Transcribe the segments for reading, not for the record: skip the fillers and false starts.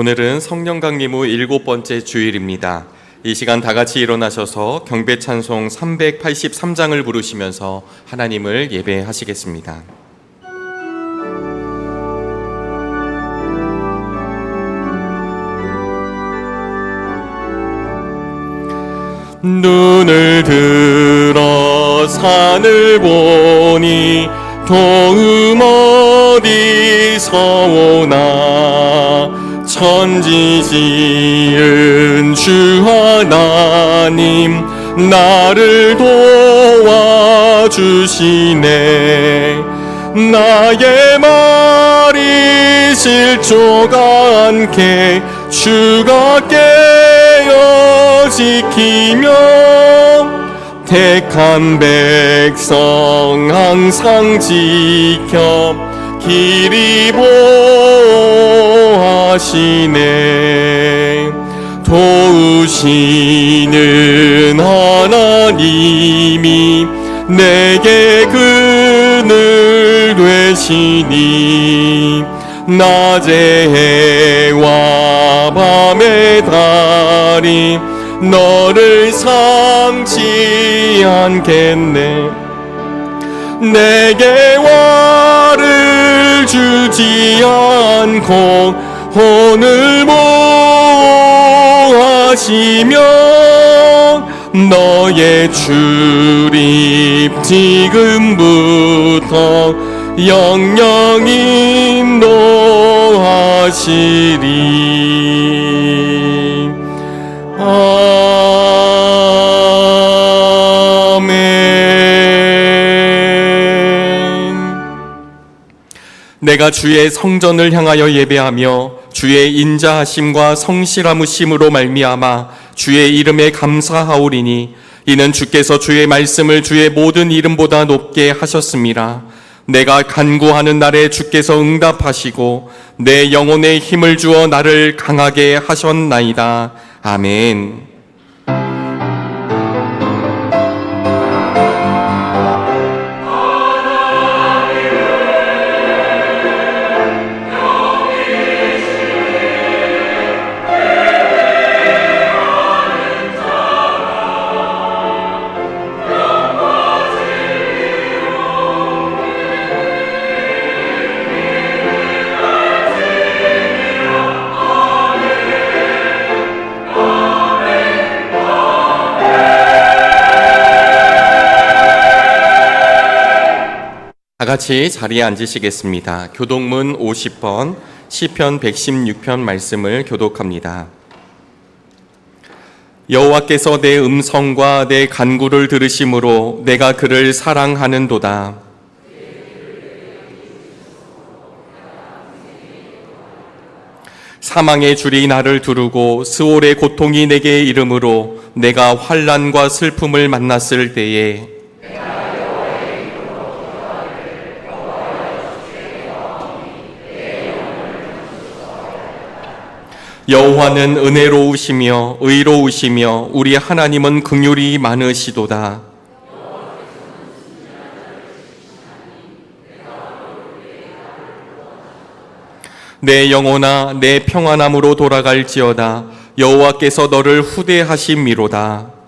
오늘은 성령 강림후 7번째 주일입니다. 이 시간 다 같이 일어나셔서 경배 찬송 383장을 부르시면서 하나님을 예배하시겠습니다. 눈을 들어 산을 보니 도움 어디서 오나 천지 지은 주 하나님 나를 도와주시네. 나의 말이 실족하지 않게 주가 깨어 지키며 택한 백성 항상 지켜 길이 보호하시네. 도우시는 하나님이 내게 그늘 되시니 낮의 해와 밤의 달이 너를 삼지 않겠네. 내게 화를 주지 않고 오늘 보호하시며 너의 출입 지금부터 영영히 인도하시리. 내가 주의 성전을 향하여 예배하며 주의 인자하심과 성실하심으로 말미암아 주의 이름에 감사하오리니 이는 주께서 주의 말씀을 주의 모든 이름보다 높게 하셨습니다. 내가 간구하는 날에 주께서 응답하시고 내 영혼에 힘을 주어 나를 강하게 하셨나이다. 아멘. 다 같이 자리에 앉으시겠습니다. 교독문 50번, 시편 116편 말씀을 교독합니다. 여호와께서 내 음성과 내 간구를 들으심으로 내가 그를 사랑하는도다. 사망의 줄이 나를 두르고 스올의 고통이 내게 이름으로 내가 환난과 슬픔을 만났을 때에 여호와는 은혜로우시며 의로우시며 우리 하나님은 긍휼이 많으시도다. 내 영혼아 내 평안함으로 돌아갈지어다. 여호와께서 너를 후대하심이로다.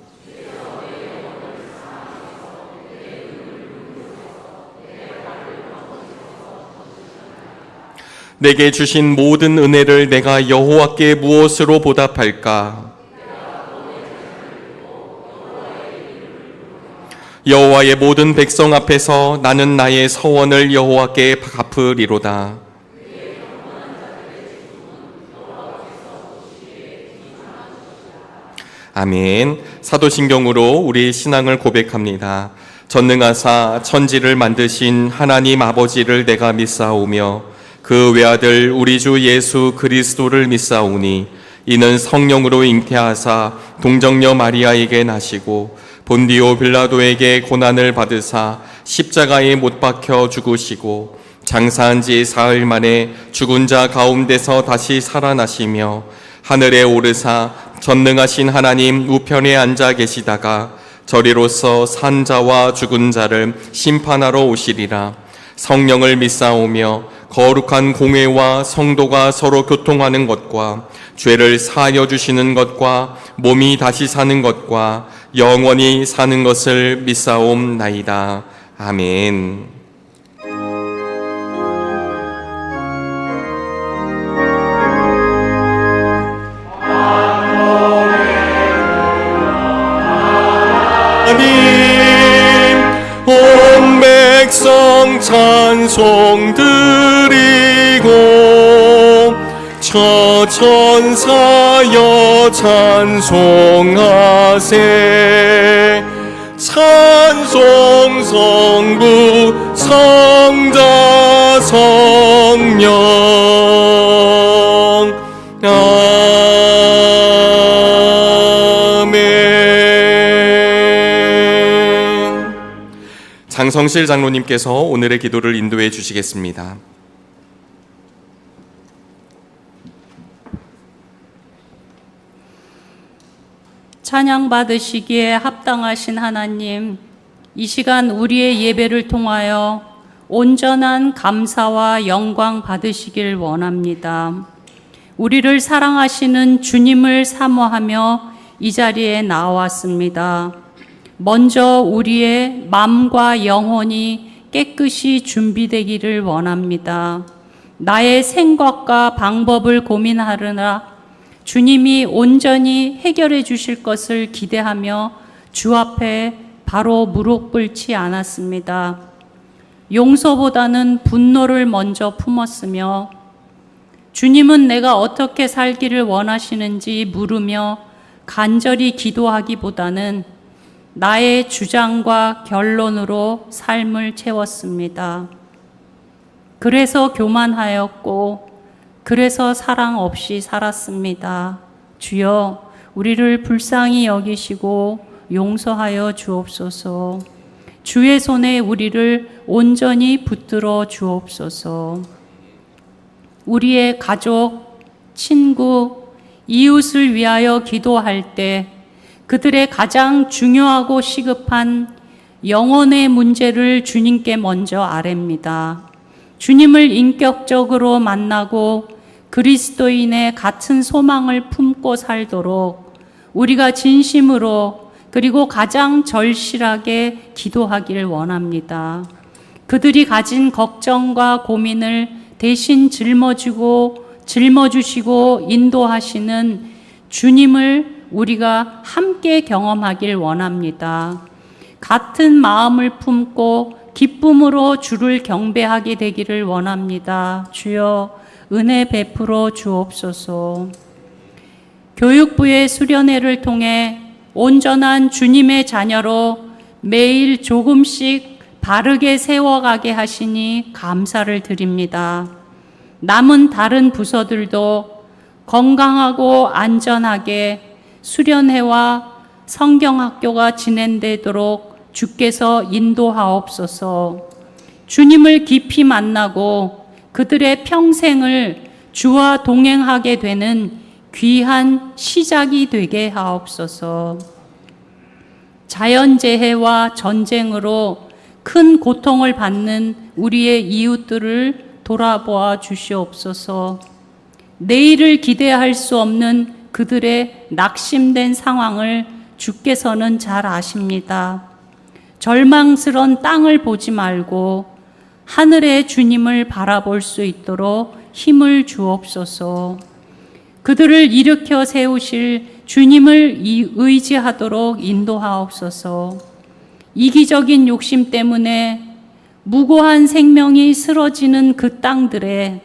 내게 주신 모든 은혜를 내가 여호와께 무엇으로 보답할까? 여호와의 모든 백성 앞에서 나는 나의 서원을 여호와께 갚으리로다. 아멘. 사도신경으로 우리 신앙을 고백합니다. 전능하사 천지를 만드신 하나님 아버지를 내가 믿사오며 그 외아들 우리 주 예수 그리스도를 믿사오니 이는 성령으로 잉태하사 동정녀 마리아에게 나시고 본디오 빌라도에게 고난을 받으사 십자가에 못 박혀 죽으시고 장사한 지 사흘 만에 죽은 자 가운데서 다시 살아나시며 하늘에 오르사 전능하신 하나님 우편에 앉아 계시다가 저리로서 산 자와 죽은 자를 심판하러 오시리라. 성령을 믿사오며 거룩한 공회와 성도가 서로 교통하는 것과 죄를 사하여 주시는 것과 몸이 다시 사는 것과 영원히 사는 것을 믿사옵나이다. 아멘. 온 백성 찬송 드리고 천사여 찬송하세. 찬송 성부 성자 성령 아멘. 장성실 장로님께서 오늘의 기도를 인도해 주시겠습니다. 찬양 받으시기에 합당하신 하나님, 이 시간 우리의 예배를 통하여 온전한 감사와 영광 받으시길 원합니다. 우리를 사랑하시는 주님을 사모하며 이 자리에 나왔습니다. 먼저 우리의 마음과 영혼이 깨끗이 준비되기를 원합니다. 나의 생각과 방법을 고민하느라 주님이 온전히 해결해 주실 것을 기대하며 주 앞에 바로 무릎 꿇지 않았습니다. 용서보다는 분노를 먼저 품었으며 주님은 내가 어떻게 살기를 원하시는지 물으며 간절히 기도하기보다는 나의 주장과 결론으로 삶을 채웠습니다. 그래서 교만하였고 그래서 사랑 없이 살았습니다. 주여, 우리를 불쌍히 여기시고 용서하여 주옵소서. 주의 손에 우리를 온전히 붙들어 주옵소서. 우리의 가족, 친구, 이웃을 위하여 기도할 때 그들의 가장 중요하고 시급한 영혼의 문제를 주님께 먼저 아뢰입니다. 주님을 인격적으로 만나고 그리스도인의 같은 소망을 품고 살도록 우리가 진심으로 그리고 가장 절실하게 기도하기를 원합니다. 그들이 가진 걱정과 고민을 대신 짊어주시고 인도하시는 주님을 우리가 함께 경험하길 원합니다. 같은 마음을 품고 기쁨으로 주를 경배하게 되기를 원합니다. 주여, 은혜 베풀어 주옵소서. 교육부의 수련회를 통해 온전한 주님의 자녀로 매일 조금씩 바르게 세워가게 하시니 감사를 드립니다. 남은 다른 부서들도 건강하고 안전하게 수련회와 성경학교가 진행되도록 주께서 인도하옵소서. 주님을 깊이 만나고 그들의 평생을 주와 동행하게 되는 귀한 시작이 되게 하옵소서. 자연재해와 전쟁으로 큰 고통을 받는 우리의 이웃들을 돌아보아 주시옵소서. 내일을 기대할 수 없는 그들의 낙심된 상황을 주께서는 잘 아십니다. 절망스런 땅을 보지 말고 하늘의 주님을 바라볼 수 있도록 힘을 주옵소서. 그들을 일으켜 세우실 주님을 의지하도록 인도하옵소서. 이기적인 욕심 때문에 무고한 생명이 쓰러지는 그 땅들에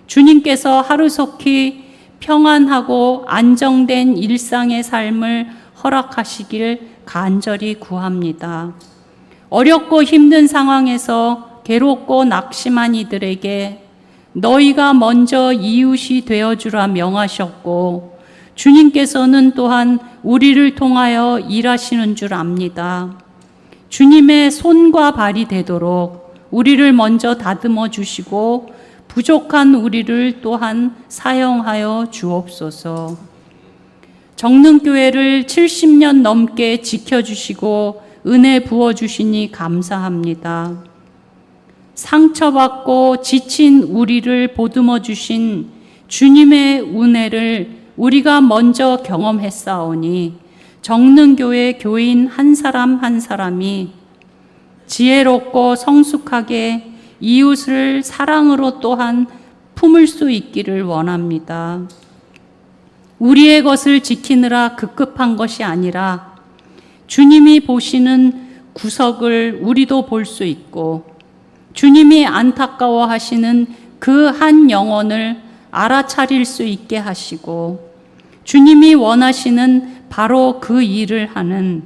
주님께서 하루속히 평안하고 안정된 일상의 삶을 허락하시길 간절히 구합니다. 어렵고 힘든 상황에서 괴롭고 낙심한 이들에게 너희가 먼저 이웃이 되어주라 명하셨고 주님께서는 또한 우리를 통하여 일하시는 줄 압니다. 주님의 손과 발이 되도록 우리를 먼저 다듬어 주시고 부족한 우리를 또한 사용하여 주옵소서. 정릉교회를 70년 넘게 지켜주시고 은혜 부어주시니 감사합니다. 상처받고 지친 우리를 보듬어 주신 주님의 은혜를 우리가 먼저 경험했사오니 정릉교회 교인 한 사람 한 사람이 지혜롭고 성숙하게 이웃을 사랑으로 또한 품을 수 있기를 원합니다. 우리의 것을 지키느라 급급한 것이 아니라 주님이 보시는 구석을 우리도 볼 수 있고 주님이 안타까워하시는 그 한 영혼을 알아차릴 수 있게 하시고 주님이 원하시는 바로 그 일을 하는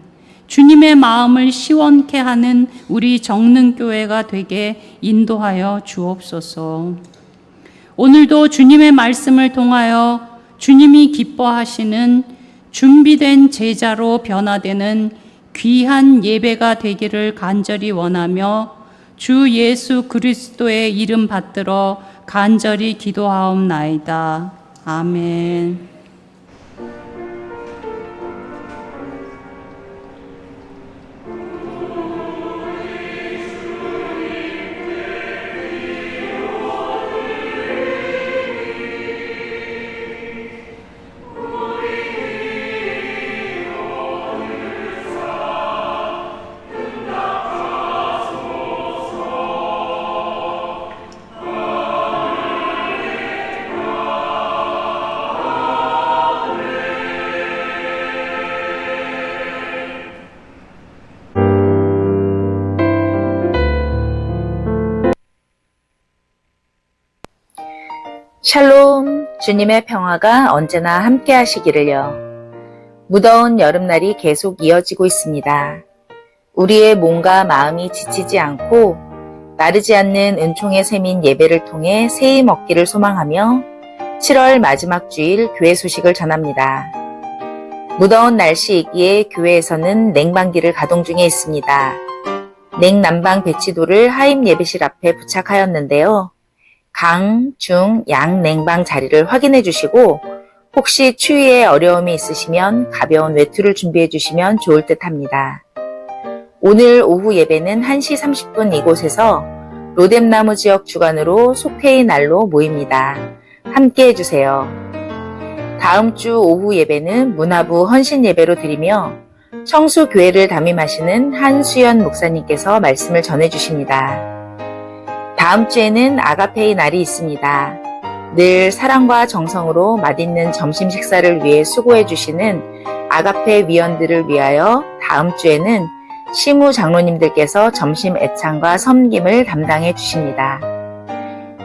주님의 마음을 시원케 하는 우리 정릉교회가 되게 인도하여 주옵소서. 오늘도 주님의 말씀을 통하여 주님이 기뻐하시는 준비된 제자로 변화되는 귀한 예배가 되기를 간절히 원하며 주 예수 그리스도의 이름 받들어 간절히 기도하옵나이다. 아멘. 샬롬, 주님의 평화가 언제나 함께 하시기를요. 무더운 여름날이 계속 이어지고 있습니다. 우리의 몸과 마음이 지치지 않고 마르지 않는 은총의 샘인 예배를 통해 새 힘 얻기를 소망하며 7월 마지막 주일 교회 소식을 전합니다. 무더운 날씨이기에 교회에서는 냉방기를 가동 중에 있습니다. 냉난방 배치도를 하임 예배실 앞에 부착하였는데요. 강, 중, 양 냉방 자리를 확인해 주시고 혹시 추위에 어려움이 있으시면 가벼운 외투를 준비해 주시면 좋을 듯 합니다. 오늘 오후 예배는 1시 30분 이곳에서 로뎀나무 지역 주관으로 속회의 날로 모입니다. 함께 해주세요. 다음 주 오후 예배는 문화부 헌신 예배로 드리며 청수교회를 담임하시는 한수연 목사님께서 말씀을 전해주십니다. 다음 주에는 아가페의 날이 있습니다. 늘 사랑과 정성으로 맛있는 점심 식사를 위해 수고해 주시는 아가페 위원들을 위하여 다음 주에는 시무 장로님들께서 점심 애창과 섬김을 담당해 주십니다.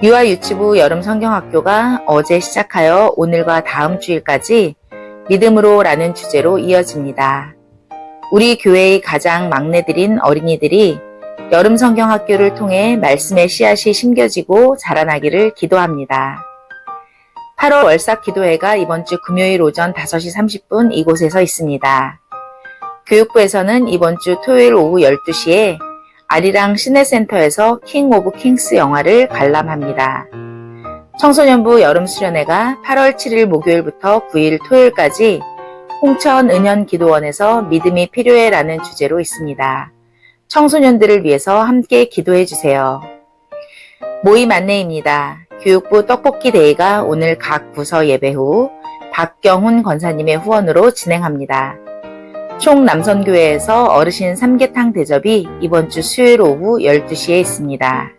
유아 유치부 여름 성경학교가 어제 시작하여 오늘과 다음 주일까지 믿음으로라는 주제로 이어집니다. 우리 교회의 가장 막내들인 어린이들이 여름 성경학교를 통해 말씀의 씨앗이 심겨지고 자라나기를 기도합니다. 8월 월삭 기도회가 이번 주 금요일 오전 5시 30분 이곳에서 있습니다. 교육부에서는 이번 주 토요일 오후 12시에 아리랑 시내센터에서 킹 오브 킹스 영화를 관람합니다. 청소년부 여름 수련회가 8월 7일 목요일부터 9일 토요일까지 홍천 은현기도원에서 믿음이 필요해라는 주제로 있습니다. 청소년들을 위해서 함께 기도해 주세요. 모임 안내입니다. 교육부 떡볶이 데이가 오늘 각 부서 예배 후 박경훈 권사님의 후원으로 진행합니다. 총남선교회에서 어르신 삼계탕 대접이 이번 주 수요일 오후 12시에 있습니다.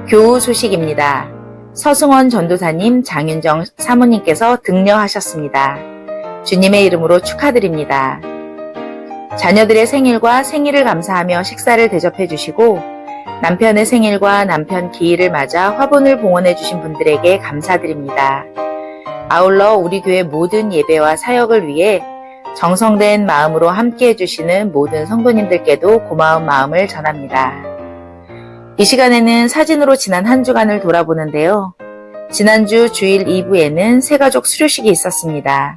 교우 소식입니다. 서승원 전도사님, 장윤정 사모님께서 등려하셨습니다. 주님의 이름으로 축하드립니다. 자녀들의 생일과 생일을 감사하며 식사를 대접해 주시고 남편의 생일과 남편 기일을 맞아 화분을 봉헌해 주신 분들에게 감사드립니다. 아울러 우리 교회 모든 예배와 사역을 위해 정성된 마음으로 함께 해주시는 모든 성도님들께도 고마운 마음을 전합니다. 이 시간에는 사진으로 지난 한 주간을 돌아보는데요. 지난주 주일 2부에는 새가족 수료식이 있었습니다.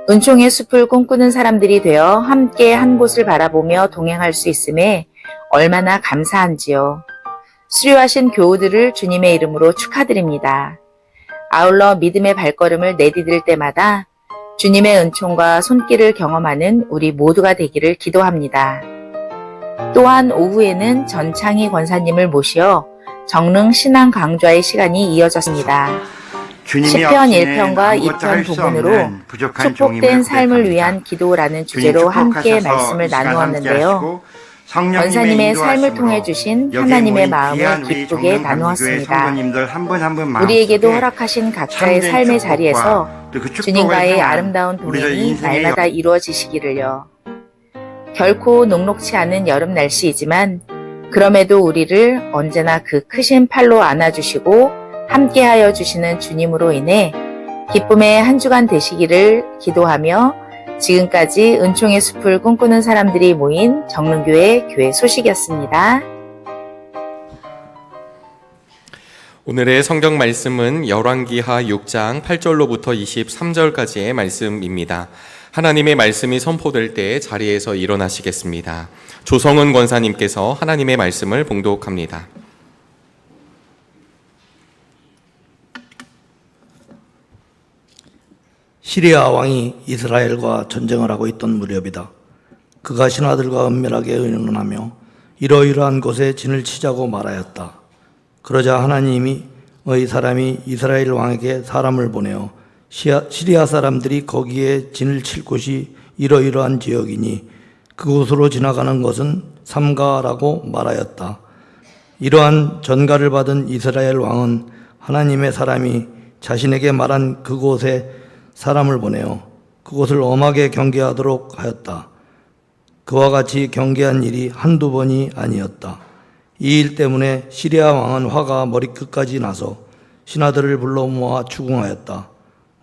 은총의 숲을 꿈꾸는 사람들이 되어 함께 한 곳을 바라보며 동행할 수 있음에 얼마나 감사한지요. 수료하신 교우들을 주님의 이름으로 축하드립니다. 아울러 믿음의 발걸음을 내디딜 때마다 주님의 은총과 손길을 경험하는 우리 모두가 되기를 기도합니다. 또한 오후에는 전창희 권사님을 모시어 정릉 신앙 강좌의 시간이 이어졌습니다. 시편 1편과 2편 부분으로 축복된 삶을 위한 기도라는 주제로 함께 말씀을 나누었는데요. 권사님의 삶을 통해 주신 하나님의 마음을 기쁘게 나누었습니다. 우리에게도 허락하신 각자의 삶의 자리에서 주님과의 아름다운 동행이 날마다 이루어지시기를요. 결코 녹록치 않은 여름 날씨이지만 그럼에도 우리를 언제나 그 크신 팔로 안아주시고 함께하여 주시는 주님으로 인해 기쁨의 한 주간 되시기를 기도하며 지금까지 은총의 숲을 꿈꾸는 사람들이 모인 정릉교회 교회 소식이었습니다. 오늘의 성경 말씀은 열왕기하 6장 8절로부터 23절까지의 말씀입니다. 하나님의 말씀이 선포될 때 자리에서 일어나시겠습니다. 조성은 권사님께서 하나님의 말씀을 봉독합니다. 시리아 왕이 이스라엘과 전쟁을 하고 있던 무렵이다. 그가 신하들과 은밀하게 의논하며 이러이러한 곳에 진을 치자고 말하였다. 그러자 하나님의 사람이 이스라엘 왕에게 사람을 보내어 시리아 사람들이 거기에 진을 칠 곳이 이러이러한 지역이니 그곳으로 지나가는 것은 삼가라고 말하였다. 이러한 전가를 받은 이스라엘 왕은 하나님의 사람이 자신에게 말한 그곳에 사람을 보내어 그곳을 엄하게 경계하도록 하였다. 그와 같이 경계한 일이 한두 번이 아니었다. 이 일 때문에 시리아 왕은 화가 머리끝까지 나서 신하들을 불러 모아 추궁하였다.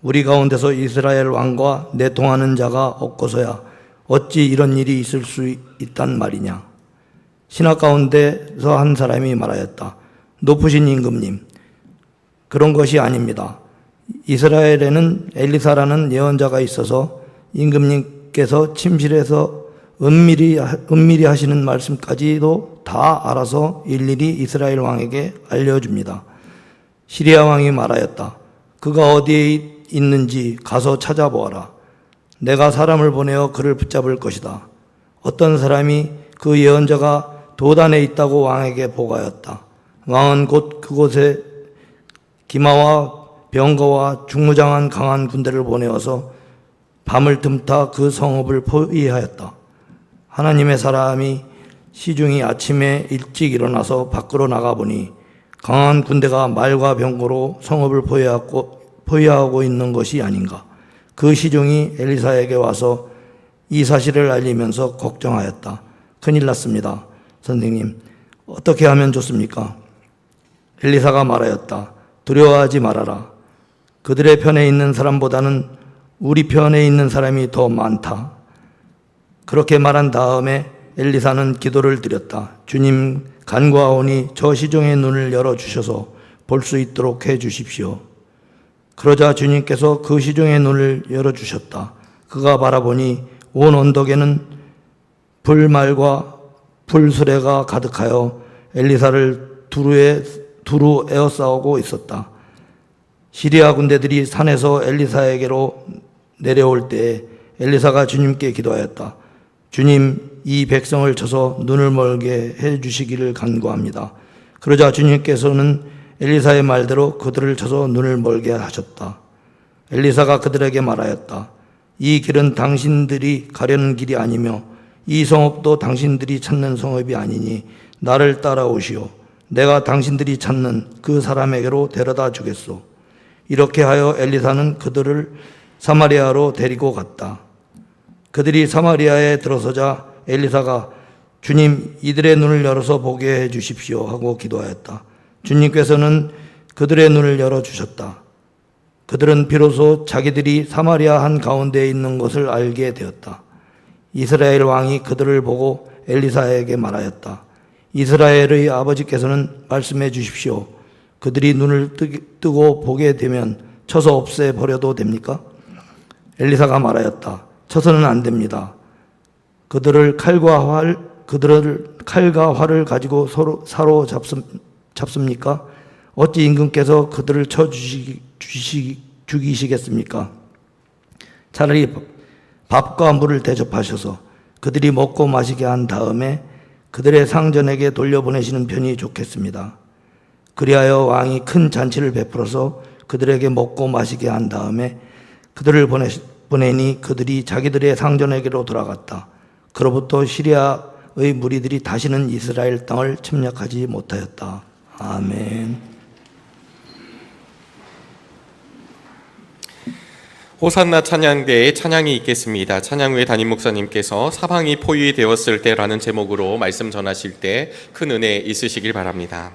우리 가운데서 이스라엘 왕과 내통하는 자가 없고서야 어찌 이런 일이 있을 수 있단 말이냐. 신하 가운데서 한 사람이 말하였다. 높으신 임금님, 그런 것이 아닙니다. 이스라엘에는 엘리사라는 예언자가 있어서 임금님께서 침실에서 은밀히 하시는 말씀까지도 다 알아서 일일이 이스라엘 왕에게 알려줍니다. 시리아 왕이 말하였다. 그가 어디에 있는지 가서 찾아보아라. 내가 사람을 보내어 그를 붙잡을 것이다. 어떤 사람이 그 예언자가 도단에 있다고 왕에게 보고하였다. 왕은 곧 그곳에 기마와 병거와 중무장한 강한 군대를 보내어서 밤을 틈타 그 성읍을 포위하였다. 하나님의 사람이 시중이 아침에 일찍 일어나서 밖으로 나가보니 강한 군대가 말과 병거로 성읍을 포위하고 있는 것이 아닌가. 그 시종이 엘리사에게 와서 이 사실을 알리면서 걱정하였다. 큰일 났습니다. 선생님, 어떻게 하면 좋습니까? 엘리사가 말하였다. 두려워하지 말아라. 그들의 편에 있는 사람보다는 우리 편에 있는 사람이 더 많다. 그렇게 말한 다음에 엘리사는 기도를 드렸다. 주님, 간구하오니 저 시종의 눈을 열어주셔서 볼 수 있도록 해주십시오. 그러자 주님께서 그 시종의 눈을 열어주셨다. 그가 바라보니 온 언덕에는 불말과 불수레가 가득하여 엘리사를 두루 에워싸우고 있었다. 시리아 군대들이 산에서 엘리사에게로 내려올 때에 엘리사가 주님께 기도하였다. 주님, 이 백성을 쳐서 눈을 멀게 해주시기를 간구합니다. 그러자 주님께서는 엘리사의 말대로 그들을 쳐서 눈을 멀게 하셨다. 엘리사가 그들에게 말하였다. 이 길은 당신들이 가려는 길이 아니며 이 성읍도 당신들이 찾는 성읍이 아니니 나를 따라오시오. 내가 당신들이 찾는 그 사람에게로 데려다 주겠소. 이렇게 하여 엘리사는 그들을 사마리아로 데리고 갔다. 그들이 사마리아에 들어서자 엘리사가 주님, 이들의 눈을 열어서 보게 해 주십시오 하고 기도하였다. 주님께서는 그들의 눈을 열어주셨다. 그들은 비로소 자기들이 사마리아 한가운데에 있는 것을 알게 되었다. 이스라엘 왕이 그들을 보고 엘리사에게 말하였다. 이스라엘의 아버지께서는 말씀해 주십시오. 그들이 눈을 뜨고 보게 되면 쳐서 없애버려도 됩니까? 엘리사가 말하였다. 쳐서는 안 됩니다. 그들을 칼과 활을 가지고 서로 사로잡습니까? 어찌 임금께서 그들을 쳐 죽이시겠습니까? 차라리 밥과 물을 대접하셔서 그들이 먹고 마시게 한 다음에 그들의 상전에게 돌려보내시는 편이 좋겠습니다. 그리하여 왕이 큰 잔치를 베풀어서 그들에게 먹고 마시게 한 다음에 그들을 보내니 그들이 자기들의 상전에게로 돌아갔다. 그로부터 시리아의 무리들이 다시는 이스라엘 땅을 침략하지 못하였다. 아멘. 호산나 찬양대에 찬양이 있겠습니다. 찬양 후에 담임 목사님께서 사방이 포위되었을 때라는 제목으로 말씀 전하실 때 큰 은혜 있으시길 바랍니다.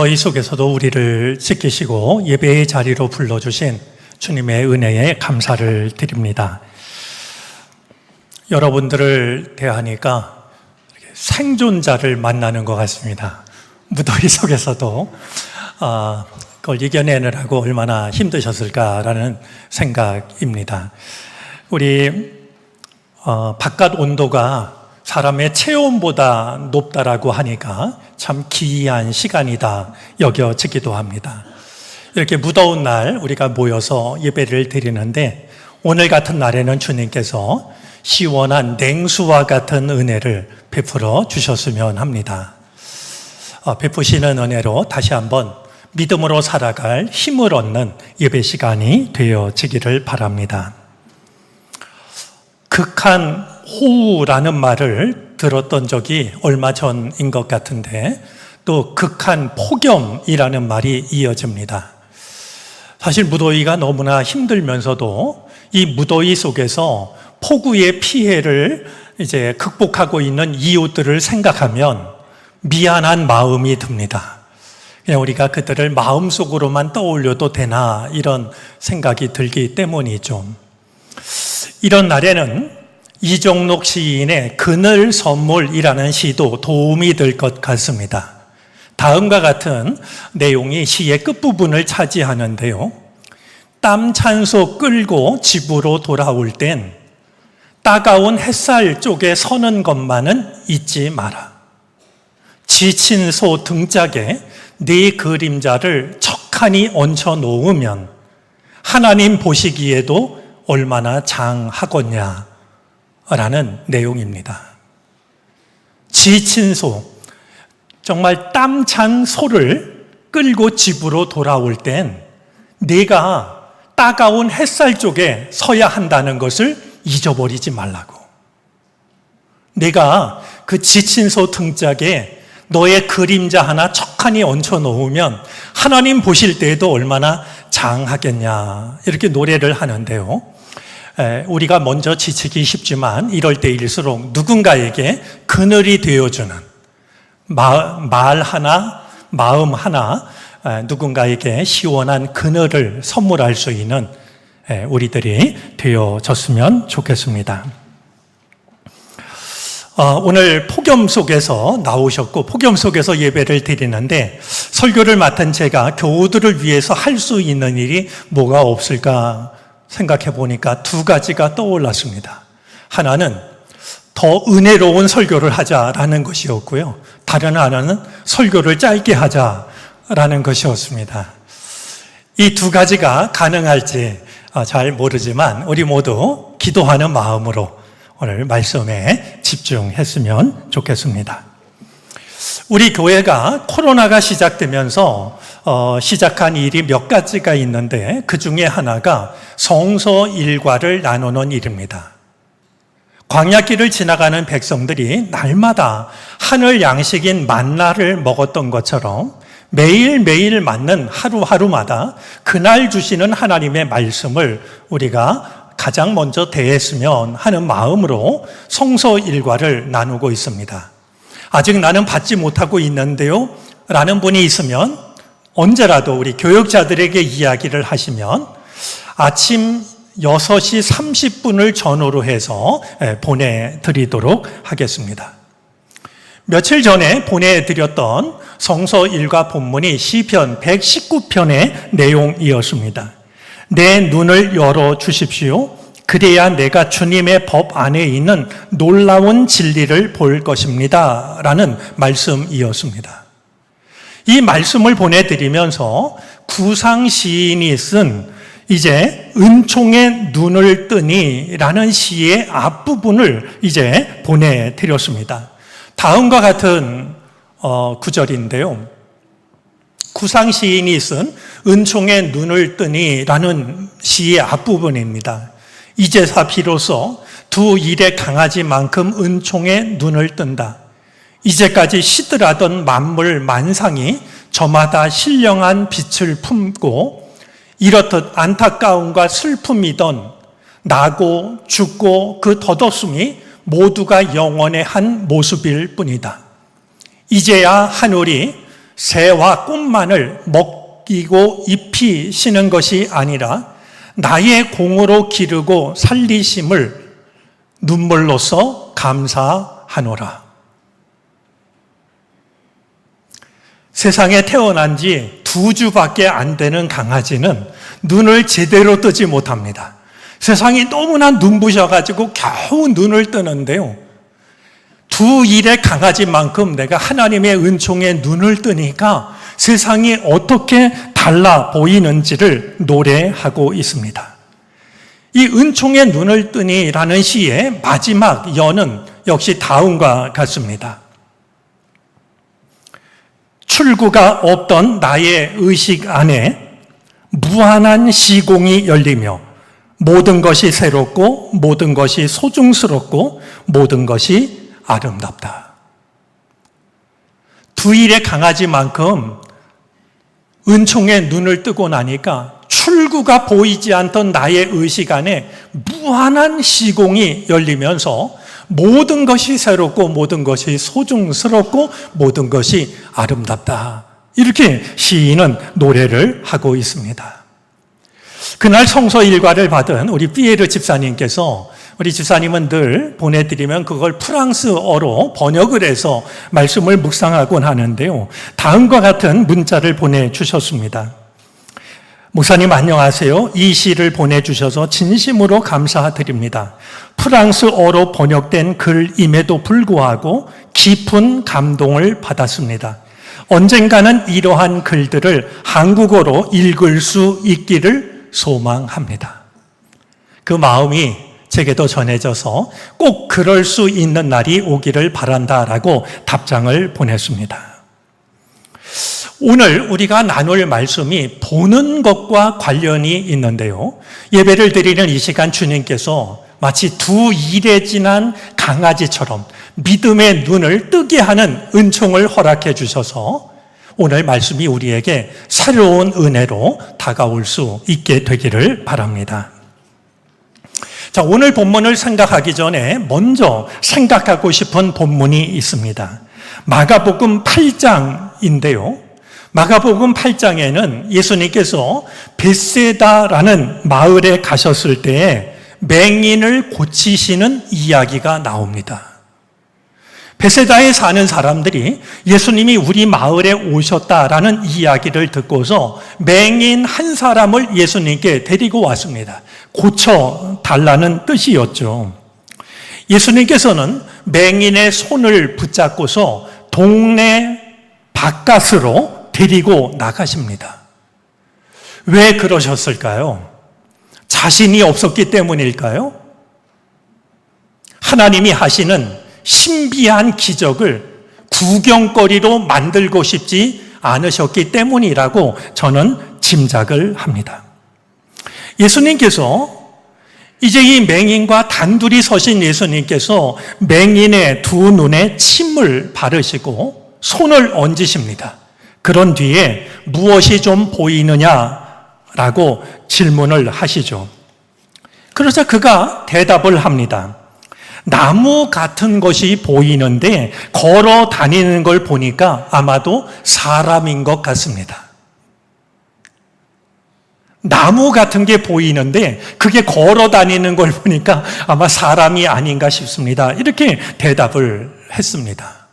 무더위 속에서도 우리를 지키시고 예배의 자리로 불러주신 주님의 은혜에 감사를 드립니다. 여러분들을 대하니까 생존자를 만나는 것 같습니다. 무더위 속에서도 그걸 이겨내느라고 얼마나 힘드셨을까라는 생각입니다. 우리 바깥 온도가 사람의 체온보다 높다라고 하니까 참 기이한 시간이다 여겨지기도 합니다. 이렇게 무더운 날 우리가 모여서 예배를 드리는데 오늘 같은 날에는 주님께서 시원한 냉수와 같은 은혜를 베풀어 주셨으면 합니다. 베푸시는 은혜로 다시 한번 믿음으로 살아갈 힘을 얻는 예배 시간이 되어지기를 바랍니다. 극한 호우라는 말을 들었던 적이 얼마 전인 것 같은데 또 극한 폭염이라는 말이 이어집니다. 사실 무더위가 너무나 힘들면서도 이 무더위 속에서 폭우의 피해를 이제 극복하고 있는 이웃들을 생각하면 미안한 마음이 듭니다. 그냥 우리가 그들을 마음속으로만 떠올려도 되나 이런 생각이 들기 때문이죠. 이런 날에는 이종록 시인의 그늘 선물이라는 시도 도움이 될 것 같습니다. 다음과 같은 내용이 시의 끝부분을 차지하는데요. 땀 찬소 끌고 집으로 돌아올 땐 따가운 햇살 쪽에 서는 것만은 잊지 마라. 지친 소 등짝에 네 그림자를 척하니 얹혀 놓으면 하나님 보시기에도 얼마나 장하겠냐 라는 내용입니다. 지친 소, 정말 땀찬 소를 끌고 집으로 돌아올 땐 네가 따가운 햇살 쪽에 서야 한다는 것을 잊어버리지 말라고. 내가 그 지친 소 등짝에 너의 그림자 하나 척하니 얹혀 놓으면 하나님 보실 때에도 얼마나 장하겠냐, 이렇게 노래를 하는데요. 우리가 먼저 지치기 쉽지만 이럴 때일수록 누군가에게 그늘이 되어주는 말 하나, 마음 하나, 누군가에게 시원한 그늘을 선물할 수 있는 우리들이 되어졌으면 좋겠습니다. 오늘 폭염 속에서 나오셨고 폭염 속에서 예배를 드리는데 설교를 맡은 제가 교우들을 위해서 할 수 있는 일이 뭐가 없을까 생각해 보니까 두 가지가 떠올랐습니다. 하나는 더 은혜로운 설교를 하자라는 것이었고요. 다른 하나는 설교를 짧게 하자라는 것이었습니다. 이 두 가지가 가능할지 잘 모르지만 우리 모두 기도하는 마음으로 오늘 말씀에 집중했으면 좋겠습니다. 우리 교회가 코로나가 시작되면서 시작한 일이 몇 가지가 있는데 그 중에 하나가 성서 일과를 나누는 일입니다. 광야길을 지나가는 백성들이 날마다 하늘 양식인 만나를 먹었던 것처럼 매일매일 맞는 하루하루마다 그날 주시는 하나님의 말씀을 우리가 가장 먼저 대했으면 하는 마음으로 성서 일과를 나누고 있습니다. 아직 나는 받지 못하고 있는데요 라는 분이 있으면 언제라도 우리 교역자들에게 이야기를 하시면 아침 6시 30분을 전후로 해서 보내드리도록 하겠습니다. 며칠 전에 보내드렸던 성서 일과 본문이 시편 119편의 내용이었습니다. 내 눈을 열어 주십시오. 그래야 내가 주님의 법 안에 있는 놀라운 진리를 볼 것입니다. 라는 말씀이었습니다. 이 말씀을 보내드리면서 구상 시인이 쓴 이제 은총의 눈을 뜨니 라는 시의 앞부분을 이제 보내드렸습니다. 다음과 같은 구절인데요. 구상 시인이 쓴 은총의 눈을 뜨니 라는 시의 앞부분입니다. 이제사 비로소 두 일의 강아지만큼 은총의 눈을 뜬다. 이제까지 시들하던 만물 만상이 저마다 신령한 빛을 품고 이렇듯 안타까움과 슬픔이던 나고 죽고 그 덧없음이 모두가 영원의 한 모습일 뿐이다. 이제야 하늘이 새와 꽃만을 먹이고 잎이 시는 것이 아니라 나의 공으로 기르고 살리심을 눈물로써 감사하노라. 세상에 태어난 지 2주밖에 안 되는 강아지는 눈을 제대로 뜨지 못합니다. 세상이 너무나 눈부셔가지고 겨우 눈을 뜨는데요. 두 일의 강아지만큼 내가 하나님의 은총에 눈을 뜨니까 세상이 어떻게 달라 보이는지를 노래하고 있습니다. 이 은총의 눈을 뜨니라는 시의 마지막 여는 역시 다음과 같습니다. 출구가 없던 나의 의식 안에 무한한 시공이 열리며 모든 것이 새롭고 모든 것이 소중스럽고 모든 것이 아름답다. 두 일의 강아지만큼 은총의 눈을 뜨고 나니까 출구가 보이지 않던 나의 의식 안에 무한한 시공이 열리면서 모든 것이 새롭고 모든 것이 소중스럽고 모든 것이 아름답다. 이렇게 시인은 노래를 하고 있습니다. 그날 성서 일과를 받은 우리 피에르 집사님께서 우리 집사님은 늘 보내드리면 그걸 프랑스어로 번역을 해서 말씀을 묵상하곤 하는데요. 다음과 같은 문자를 보내주셨습니다. 목사님 안녕하세요. 이 시를 보내주셔서 진심으로 감사드립니다. 프랑스어로 번역된 글임에도 불구하고 깊은 감동을 받았습니다. 언젠가는 이러한 글들을 한국어로 읽을 수 있기를 소망합니다. 그 마음이 제게도 전해져서 꼭 그럴 수 있는 날이 오기를 바란다라고 답장을 보냈습니다. 오늘 우리가 나눌 말씀이 보는 것과 관련이 있는데요. 예배를 드리는 이 시간 주님께서 마치 두 일에 지난 강아지처럼 믿음의 눈을 뜨게 하는 은총을 허락해 주셔서 오늘 말씀이 우리에게 새로운 은혜로 다가올 수 있게 되기를 바랍니다. 자, 오늘 본문을 생각하기 전에 먼저 생각하고 싶은 본문이 있습니다. 마가복음 8장인데요. 마가복음 8장에는 예수님께서 벳세다라는 마을에 가셨을 때에 맹인을 고치시는 이야기가 나옵니다. 벳세다에 사는 사람들이 예수님이 우리 마을에 오셨다라는 이야기를 듣고서 맹인 한 사람을 예수님께 데리고 왔습니다. 고쳐달라는 뜻이었죠. 예수님께서는 맹인의 손을 붙잡고서 동네 바깥으로 데리고 나가십니다. 왜 그러셨을까요? 자신이 없었기 때문일까요? 하나님이 하시는 신비한 기적을 구경거리로 만들고 싶지 않으셨기 때문이라고 저는 짐작을 합니다. 예수님께서 이제 이 맹인과 단둘이 서신 예수님께서 맹인의 두 눈에 침을 바르시고 손을 얹으십니다. 그런 뒤에 무엇이 좀 보이느냐라고 질문을 하시죠. 그러자 그가 대답을 합니다. 나무 같은 것이 보이는데 걸어 다니는 걸 보니까 아마도 사람인 것 같습니다. 나무 같은 게 보이는데 그게 걸어 다니는 걸 보니까 아마 사람이 아닌가 싶습니다. 이렇게 대답을 했습니다.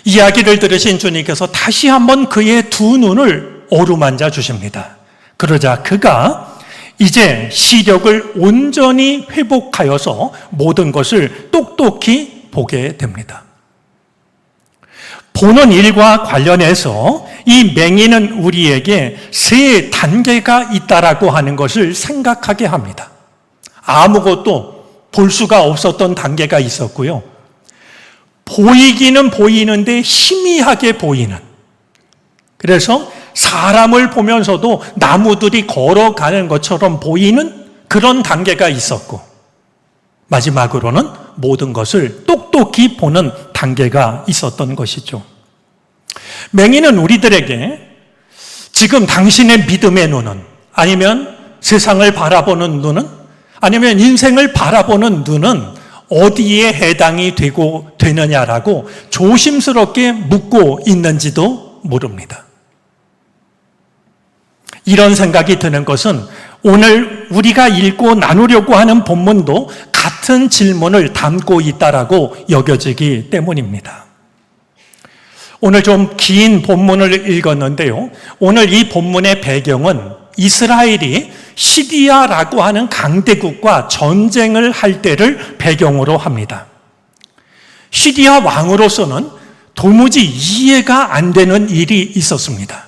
이야기를 들으신 주님께서 다시 한번 그의 두 눈을 어루만져 주십니다. 그러자 그가 이제 시력을 온전히 회복하여서 모든 것을 똑똑히 보게 됩니다. 보는 일과 관련해서 이 맹인은 우리에게 세 단계가 있다라고 하는 것을 생각하게 합니다. 아무것도 볼 수가 없었던 단계가 있었고요. 보이기는 보이는데 희미하게 보이는, 그래서 사람을 보면서도 나무들이 걸어가는 것처럼 보이는 그런 단계가 있었고, 마지막으로는 모든 것을 똑똑히 보는 단계가 있었던 것이죠. 맹인은 우리들에게 지금 당신의 믿음의 눈은, 아니면 세상을 바라보는 눈은, 아니면 인생을 바라보는 눈은 어디에 해당이 되느냐라고 조심스럽게 묻고 있는지도 모릅니다. 이런 생각이 드는 것은 오늘 우리가 읽고 나누려고 하는 본문도 같은 질문을 담고 있다라고 여겨지기 때문입니다. 오늘 좀 긴 본문을 읽었는데요. 오늘 이 본문의 배경은 이스라엘이 시리아라고 하는 강대국과 전쟁을 할 때를 배경으로 합니다. 시리아 왕으로서는 도무지 이해가 안 되는 일이 있었습니다.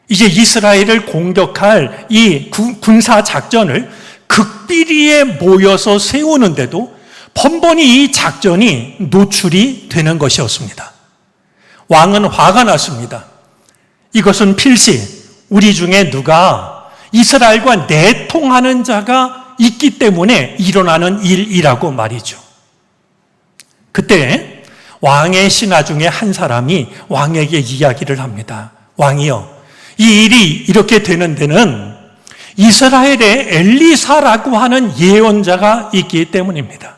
이제 이스라엘을 공격할 이 군사 작전을 극비리에 모여서 세우는데도 번번이 이 작전이 노출이 되는 것이었습니다. 왕은 화가 났습니다. 이것은 필시 우리 중에 누가 이스라엘과 내통하는 자가 있기 때문에 일어나는 일이라고 말이죠. 그때 왕의 신하 중에 한 사람이 왕에게 이야기를 합니다. 왕이여, 이 일이 이렇게 되는 데는 이스라엘에 엘리사라고 하는 예언자가 있기 때문입니다.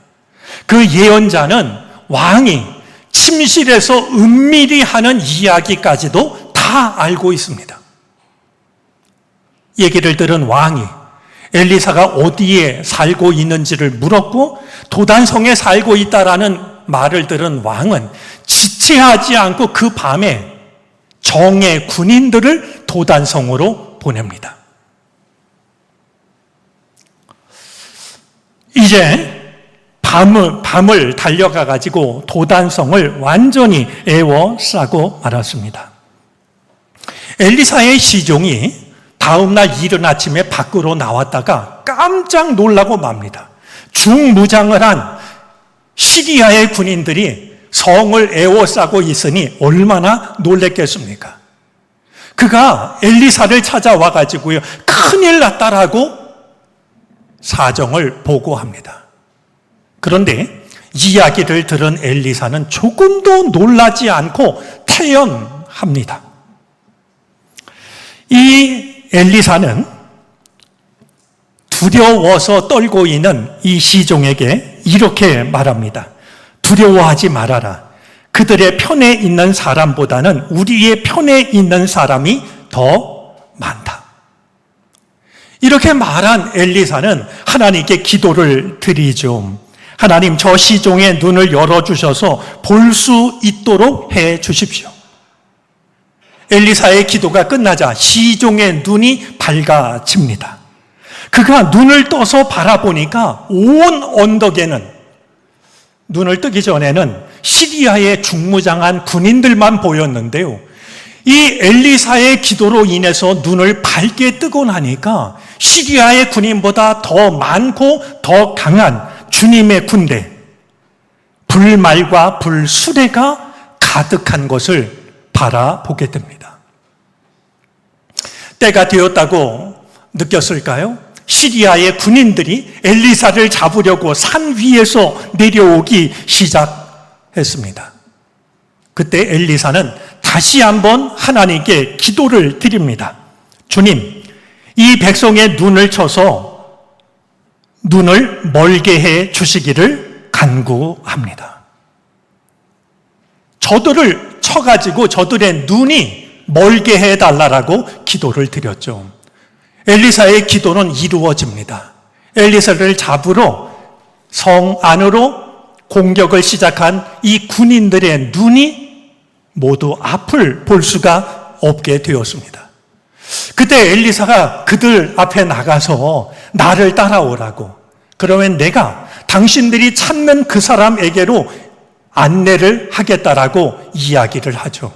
그 예언자는 왕이 침실에서 은밀히 하는 이야기까지도 다 알고 있습니다. 얘기를 들은 왕이 엘리사가 어디에 살고 있는지를 물었고 도단성에 살고 있다라는 말을 들은 왕은 지체하지 않고 그 밤에 정예 군인들을 도단성으로 보냅니다. 이제 밤을 달려가 가지고 도단성을 완전히 에워싸고 말았습니다. 엘리사의 시종이 다음날 이른 아침에 밖으로 나왔다가 깜짝 놀라고 맙니다. 중무장을 한 시리아의 군인들이 성을 에워싸고 있으니 얼마나 놀랬겠습니까? 그가 엘리사를 찾아와 가지고요, 큰일 났다라고 사정을 보고합니다. 그런데 이야기를 들은 엘리사는 조금도 놀라지 않고 태연합니다. 이 엘리사는 두려워서 떨고 있는 이 시종에게 이렇게 말합니다. 두려워하지 말아라. 그들의 편에 있는 사람보다는 우리의 편에 있는 사람이 더 많다. 이렇게 말한 엘리사는 하나님께 기도를 드리죠. 하나님, 저 시종의 눈을 열어주셔서 볼 수 있도록 해 주십시오. 엘리사의 기도가 끝나자 시종의 눈이 밝아집니다. 그가 눈을 떠서 바라보니까 온 언덕에는, 눈을 뜨기 전에는 시리아의 중무장한 군인들만 보였는데요. 이 엘리사의 기도로 인해서 눈을 밝게 뜨고 나니까 시리아의 군인보다 더 많고 더 강한 주님의 군대, 불말과 불수레가 가득한 것을 바라보게 됩니다. 때가 되었다고 느꼈을까요? 시리아의 군인들이 엘리사를 잡으려고 산 위에서 내려오기 시작했습니다. 그때 엘리사는 다시 한번 하나님께 기도를 드립니다. 주님, 이 백성의 눈을 쳐서 눈을 멀게 해 주시기를 간구합니다. 저들을 쳐가지고 저들의 눈이 멀게 해달라고 기도를 드렸죠. 엘리사의 기도는 이루어집니다. 엘리사를 잡으러 성 안으로 공격을 시작한 이 군인들의 눈이 모두 앞을 볼 수가 없게 되었습니다. 그때 엘리사가 그들 앞에 나가서 나를 따라오라고, 그러면 내가 당신들이 찾는 그 사람에게로 안내를 하겠다라고 이야기를 하죠.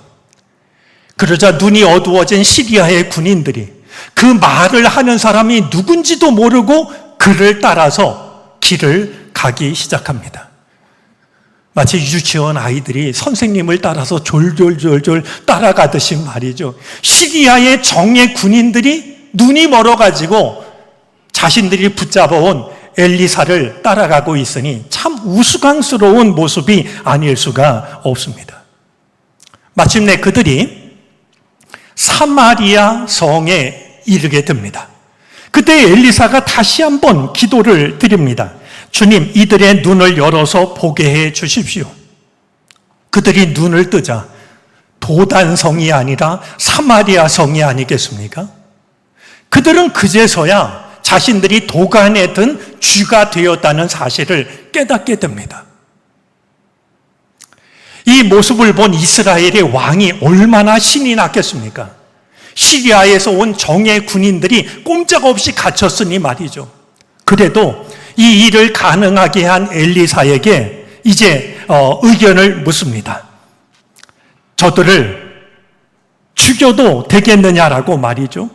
그러자 눈이 어두워진 시리아의 군인들이 그 말을 하는 사람이 누군지도 모르고 그를 따라서 길을 가기 시작합니다. 마치 유치원 아이들이 선생님을 따라서 졸졸졸졸 따라가듯이 말이죠. 시리아의 정예 군인들이 눈이 멀어가지고 자신들이 붙잡아온 엘리사를 따라가고 있으니 참 우스꽝스러운 모습이 아닐 수가 없습니다. 마침내 그들이 사마리아 성에 이르게 됩니다. 그때 엘리사가 다시 한번 기도를 드립니다. 주님, 이들의 눈을 열어서 보게 해 주십시오. 그들이 눈을 뜨자 도단성이 아니라 사마리아 성이 아니겠습니까? 그들은 그제서야 자신들이 도간에 든 쥐가 되었다는 사실을 깨닫게 됩니다. 이 모습을 본 이스라엘의 왕이 얼마나 신이 났겠습니까? 시리아에서 온 정예 군인들이 꼼짝없이 갇혔으니 말이죠. 그래도 이 일을 가능하게 한 엘리사에게 이제 의견을 묻습니다. 저들을 죽여도 되겠느냐라고 말이죠.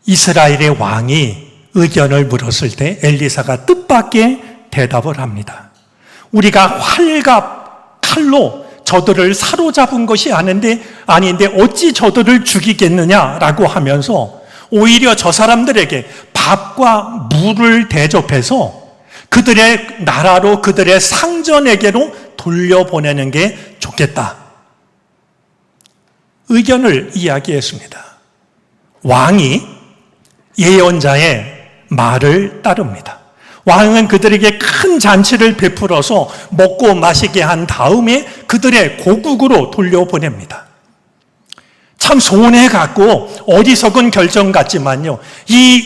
이스라엘의 왕이 의견을 물었을 때 엘리사가 뜻밖의 대답을 합니다. 우리가 활과 칼로 저들을 사로잡은 것이 아닌데 어찌 저들을 죽이겠느냐라고 하면서 오히려 저 사람들에게 밥과 물을 대접해서 그들의 나라로, 그들의 상전에게로 돌려보내는 게 좋겠다. 의견을 이야기했습니다. 왕이 예언자의 말을 따릅니다. 왕은 그들에게 큰 잔치를 베풀어서 먹고 마시게 한 다음에 그들의 고국으로 돌려보냅니다. 참 손해갖고 어리석은 결정 같지만요. 이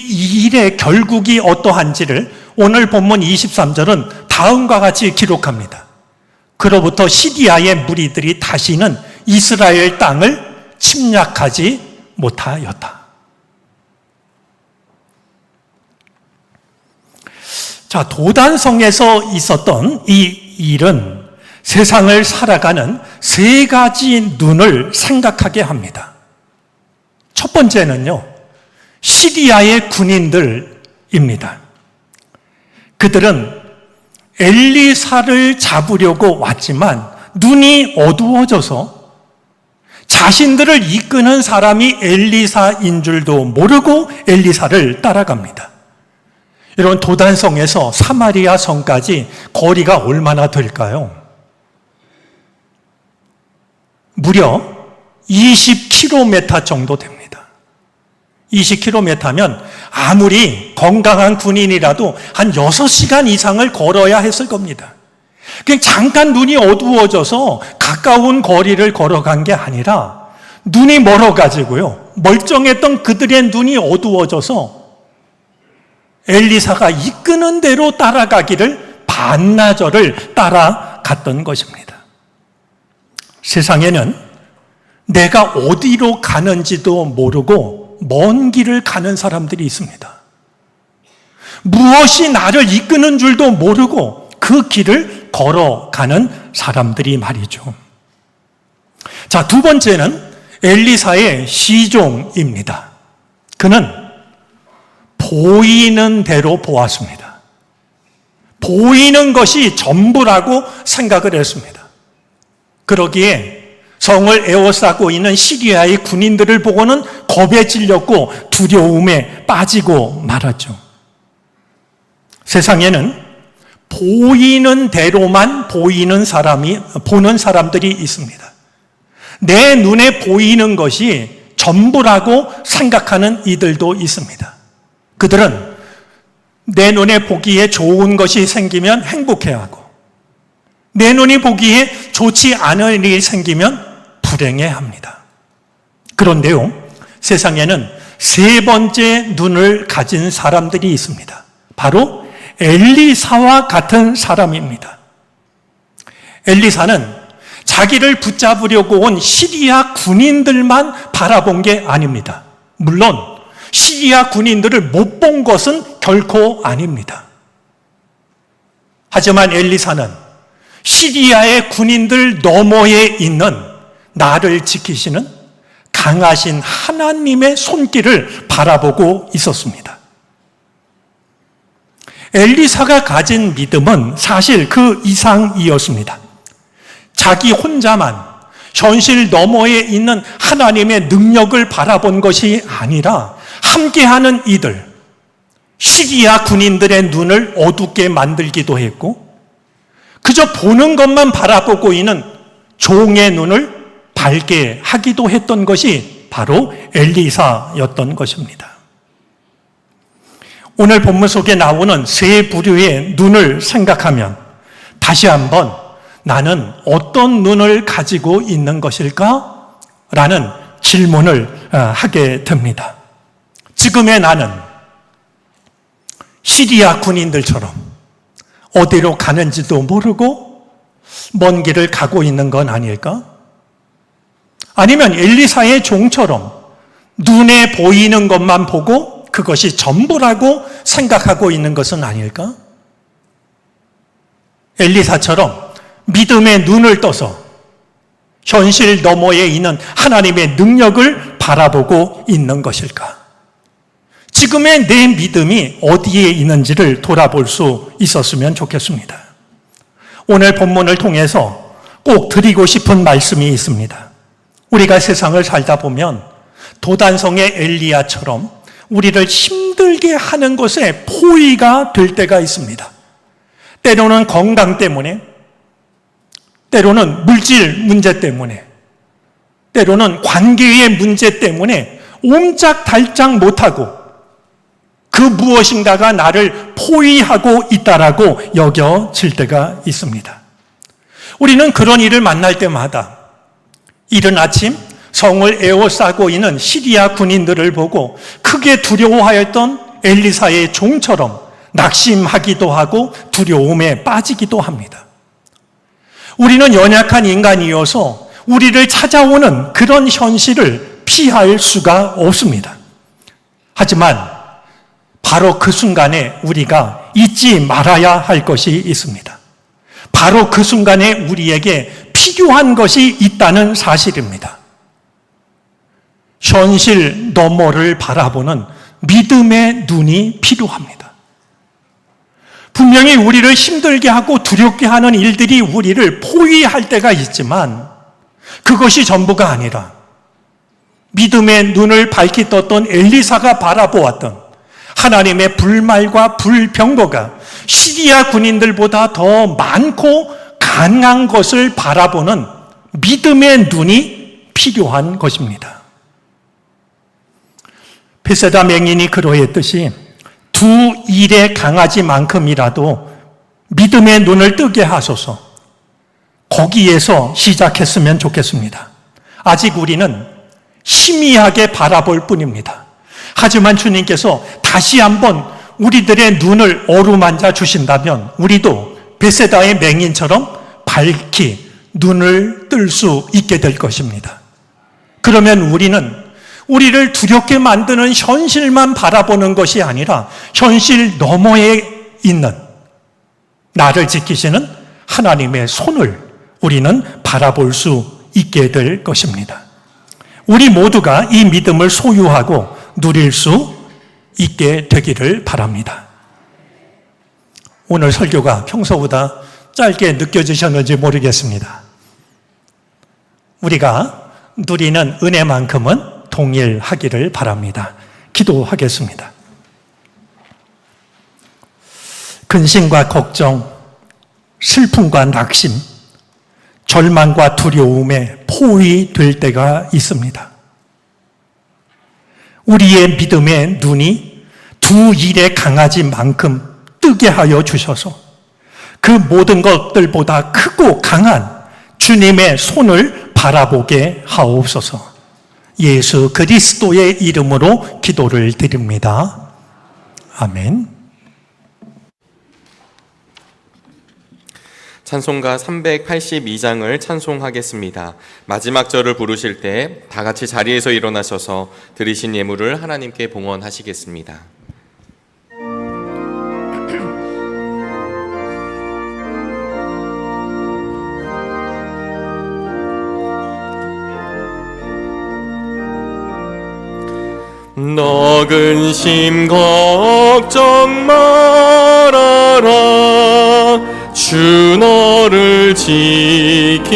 일의 결국이 어떠한지를 오늘 본문 23절은 다음과 같이 기록합니다. 그로부터 시리아의 무리들이 다시는 이스라엘 땅을 침략하지 못하였다. 자, 도단성에서 있었던 이 일은 세상을 살아가는 세 가지 눈을 생각하게 합니다. 첫 번째는요, 시리아의 군인들입니다. 그들은 엘리사를 잡으려고 왔지만 눈이 어두워져서 자신들을 이끄는 사람이 엘리사인 줄도 모르고 엘리사를 따라갑니다. 여러분, 도단성에서 사마리아 성까지 거리가 얼마나 될까요? 무려 20km 정도 됩니다. 20km면 아무리 건강한 군인이라도 한 6시간 이상을 걸어야 했을 겁니다. 그냥 잠깐 눈이 어두워져서 가까운 거리를 걸어간 게 아니라 눈이 멀어가지고요, 멀쩡했던 그들의 눈이 어두워져서 엘리사가 이끄는 대로 따라가기를 반나절을 따라갔던 것입니다. 세상에는 내가 어디로 가는지도 모르고 먼 길을 가는 사람들이 있습니다. 무엇이 나를 이끄는 줄도 모르고 그 길을 걸어가는 사람들이 말이죠. 자, 두 번째는 엘리사의 시종입니다. 그는 보이는 대로 보았습니다. 보이는 것이 전부라고 생각을 했습니다. 그러기에 성을 에워싸고 있는 시리아의 군인들을 보고는 겁에 질렸고 두려움에 빠지고 말았죠. 세상에는 보이는 대로만 보는 사람들이 있습니다. 내 눈에 보이는 것이 전부라고 생각하는 이들도 있습니다. 그들은 내 눈에 보기에 좋은 것이 생기면 행복해하고 내 눈이 보기에 좋지 않은 일이 생기면 불행해합니다. 그런데요, 세상에는 세 번째 눈을 가진 사람들이 있습니다. 바로 엘리사와 같은 사람입니다. 엘리사는 자기를 붙잡으려고 온 시리아 군인들만 바라본 게 아닙니다. 물론 시리아 군인들을 못 본 것은 결코 아닙니다. 하지만 엘리사는 시리아의 군인들 너머에 있는 나를 지키시는 강하신 하나님의 손길을 바라보고 있었습니다. 엘리사가 가진 믿음은 사실 그 이상이었습니다. 자기 혼자만 현실 너머에 있는 하나님의 능력을 바라본 것이 아니라 함께하는 이들, 시리아 군인들의 눈을 어둡게 만들기도 했고 그저 보는 것만 바라보고 있는 종의 눈을 밝게 하기도 했던 것이 바로 엘리사였던 것입니다. 오늘 본문 속에 나오는 세 부류의 눈을 생각하면 다시 한번 나는 어떤 눈을 가지고 있는 것일까? 라는 질문을 하게 됩니다. 지금의 나는 시리아 군인들처럼 어디로 가는지도 모르고 먼 길을 가고 있는 건 아닐까? 아니면 엘리사의 종처럼 눈에 보이는 것만 보고 그것이 전부라고 생각하고 있는 것은 아닐까? 엘리사처럼 믿음의 눈을 떠서 현실 너머에 있는 하나님의 능력을 바라보고 있는 것일까? 지금의 내 믿음이 어디에 있는지를 돌아볼 수 있었으면 좋겠습니다. 오늘 본문을 통해서 꼭 드리고 싶은 말씀이 있습니다. 우리가 세상을 살다 보면 도단성의 엘리야처럼 우리를 힘들게 하는 것에 포위가 될 때가 있습니다. 때로는 건강 때문에, 때로는 물질 문제 때문에, 때로는 관계의 문제 때문에 옴짝달짝 못하고 그 무엇인가가 나를 포위하고 있다라고 여겨질 때가 있습니다. 우리는 그런 일을 만날 때마다 이른 아침 성을 에워싸고 있는 시리아 군인들을 보고 크게 두려워하였던 엘리사의 종처럼 낙심하기도 하고 두려움에 빠지기도 합니다. 우리는 연약한 인간이어서 우리를 찾아오는 그런 현실을 피할 수가 없습니다. 하지만 바로 그 순간에 우리가 잊지 말아야 할 것이 있습니다. 바로 그 순간에 우리에게 필요한 것이 있다는 사실입니다. 현실 너머를 바라보는 믿음의 눈이 필요합니다. 분명히 우리를 힘들게 하고 두렵게 하는 일들이 우리를 포위할 때가 있지만 그것이 전부가 아니라 믿음의 눈을 밝히 떴던 엘리사가 바라보았던 하나님의 불말과 불병거가 시리아 군인들보다 더 많고 강한 것을 바라보는 믿음의 눈이 필요한 것입니다. 베세다 맹인이 그러했듯이 두 일의 강아지만큼이라도 믿음의 눈을 뜨게 하소서. 거기에서 시작했으면 좋겠습니다. 아직 우리는 희미하게 바라볼 뿐입니다. 하지만 주님께서 다시 한번 우리들의 눈을 어루만져 주신다면 우리도 베세다의 맹인처럼 밝히 눈을 뜰 수 있게 될 것입니다. 그러면 우리는 우리를 두렵게 만드는 현실만 바라보는 것이 아니라 현실 너머에 있는 나를 지키시는 하나님의 손을 우리는 바라볼 수 있게 될 것입니다. 우리 모두가 이 믿음을 소유하고 누릴 수 있게 되기를 바랍니다. 오늘 설교가 평소보다 짧게 느껴지셨는지 모르겠습니다. 우리가 누리는 은혜만큼은 동일하기를 바랍니다. 기도하겠습니다. 근심과 걱정, 슬픔과 낙심, 절망과 두려움에 포위될 때가 있습니다. 우리의 믿음의 눈이 두 일의 강아지만큼 뜨게 하여 주셔서 그 모든 것들보다 크고 강한 주님의 손을 바라보게 하옵소서. 예수 그리스도의 이름으로 기도를 드립니다. 아멘. 찬송가 382장을 찬송하겠습니다. 마지막 절을 부르실 때 다 같이 자리에서 일어나셔서 드리신 예물을 하나님께 봉헌하시겠습니다. 너 근심 걱정 말아라. 주 너를 지키리.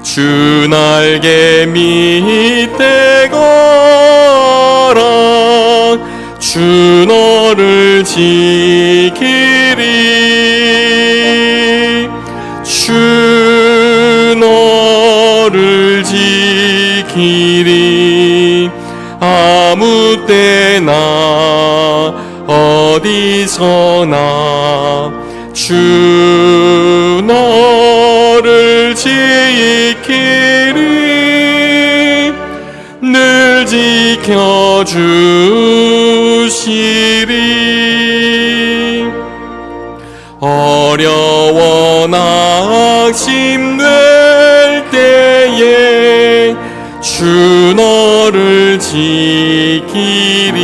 주 날개 밑에 거라. 주 너를 지키리. 주 너를 지키리. 아무 때나 어디서나 주 너를 지키리. 늘 지켜주시리. 어려워 낙심될 때에 주 너를 지키리.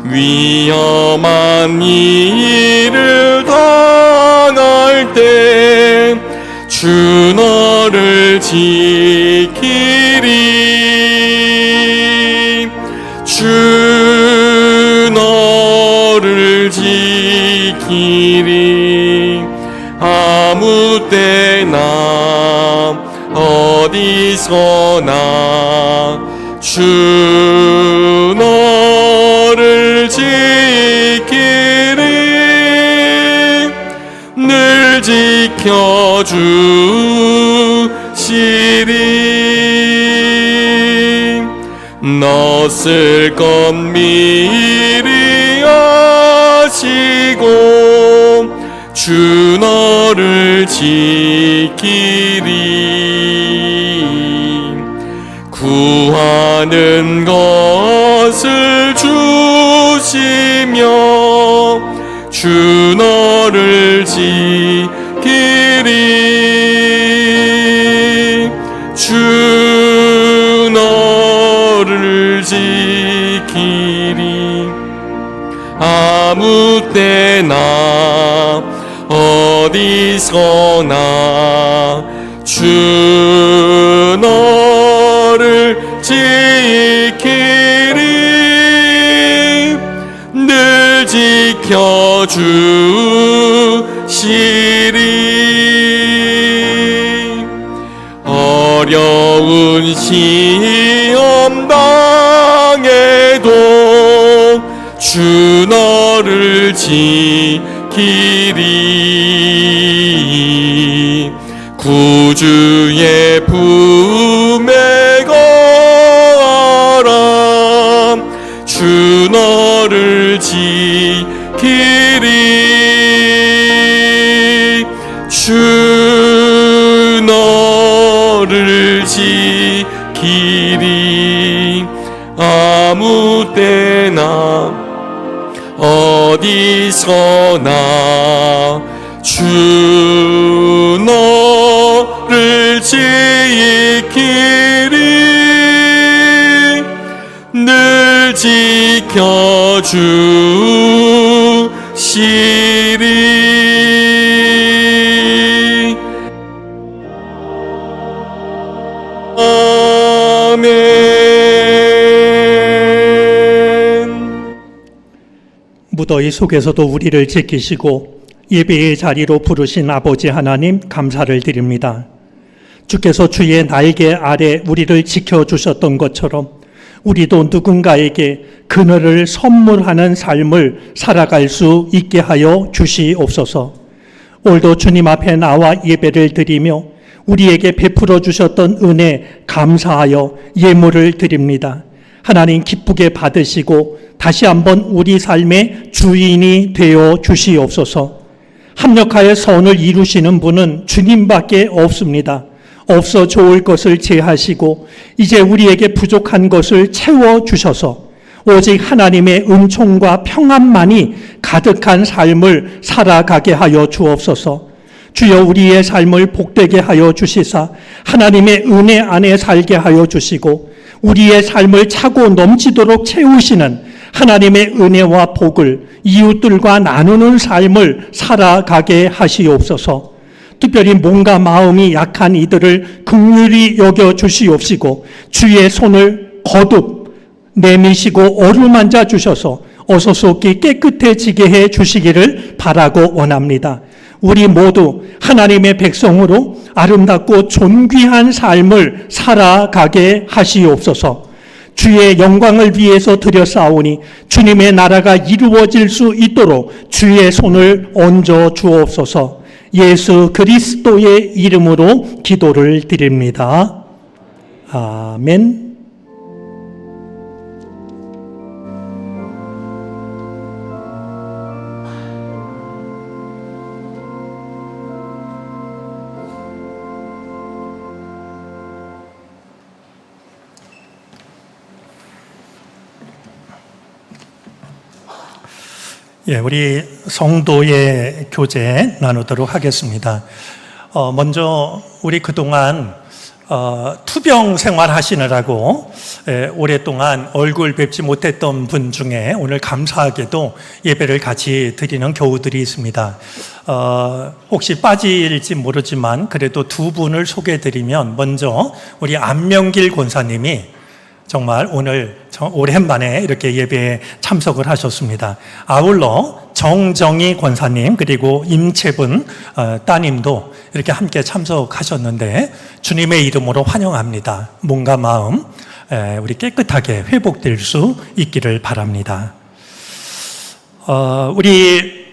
위험한 일을 당할 때 주 너를 지키리. 주 너를 지키리. 아무 때나 어디서나 주 너를 지키리. 늘 지켜주시리. 너 쓸 것 미리 아시고 주 주 너를 지키리. 구하는 것을 주시며 주 너를 지키리. 주 너를 지키리. 아무 때나 어디서나 주 너를 지키리. 늘 지켜주시리. 어려운 시험 당해도 주 너를 지키리. 구주의 품에 거하라. 주 너를 지키리. 주 너를 지키리. 아무 때나 어디서나 주 너를 지키리. 늘 지켜주시리. 아멘. 무더위 속에서도 우리를 지키시고 예배의 자리로 부르신 아버지 하나님 감사를 드립니다. 주께서 주의 날개 아래 우리를 지켜주셨던 것처럼 우리도 누군가에게 그늘을 선물하는 삶을 살아갈 수 있게 하여 주시옵소서. 오늘도 주님 앞에 나와 예배를 드리며 우리에게 베풀어 주셨던 은혜 감사하여 예물을 드립니다. 하나님 기쁘게 받으시고 다시 한번 우리 삶의 주인이 되어 주시옵소서. 합력하여 선을 이루시는 분은 주님밖에 없습니다. 없어 좋을 것을 제하시고 이제 우리에게 부족한 것을 채워주셔서 오직 하나님의 은총과 평안만이 가득한 삶을 살아가게 하여 주옵소서. 주여 우리의 삶을 복되게 하여 주시사 하나님의 은혜 안에 살게 하여 주시고 우리의 삶을 차고 넘치도록 채우시는 하나님의 은혜와 복을 이웃들과 나누는 삶을 살아가게 하시옵소서. 특별히 몸과 마음이 약한 이들을 긍휼히 여겨 주시옵시고 주의 손을 거듭 내미시고 어루만져 주셔서 어서 속히 깨끗해지게 해 주시기를 바라고 원합니다. 우리 모두 하나님의 백성으로 아름답고 존귀한 삶을 살아가게 하시옵소서. 주의 영광을 위해서 드렸사오니 주님의 나라가 이루어질 수 있도록 주의 손을 얹어 주옵소서. 예수 그리스도의 이름으로 기도를 드립니다. 아멘. 예, 우리 성도의 교제 나누도록 하겠습니다. 먼저 우리 그동안 투병 생활 하시느라고 오랫동안 얼굴 뵙지 못했던 분 중에 오늘 감사하게도 예배를 같이 드리는 교우들이 있습니다. 혹시 빠질지 모르지만 그래도 두 분을 소개해드리면 먼저 우리 안명길 권사님이 정말 오늘 오랜만에 이렇게 예배에 참석을 하셨습니다. 아울러 정정희 권사님 그리고 임채분 따님도 이렇게 함께 참석하셨는데 주님의 이름으로 환영합니다. 몸과 마음 우리 깨끗하게 회복될 수 있기를 바랍니다. 우리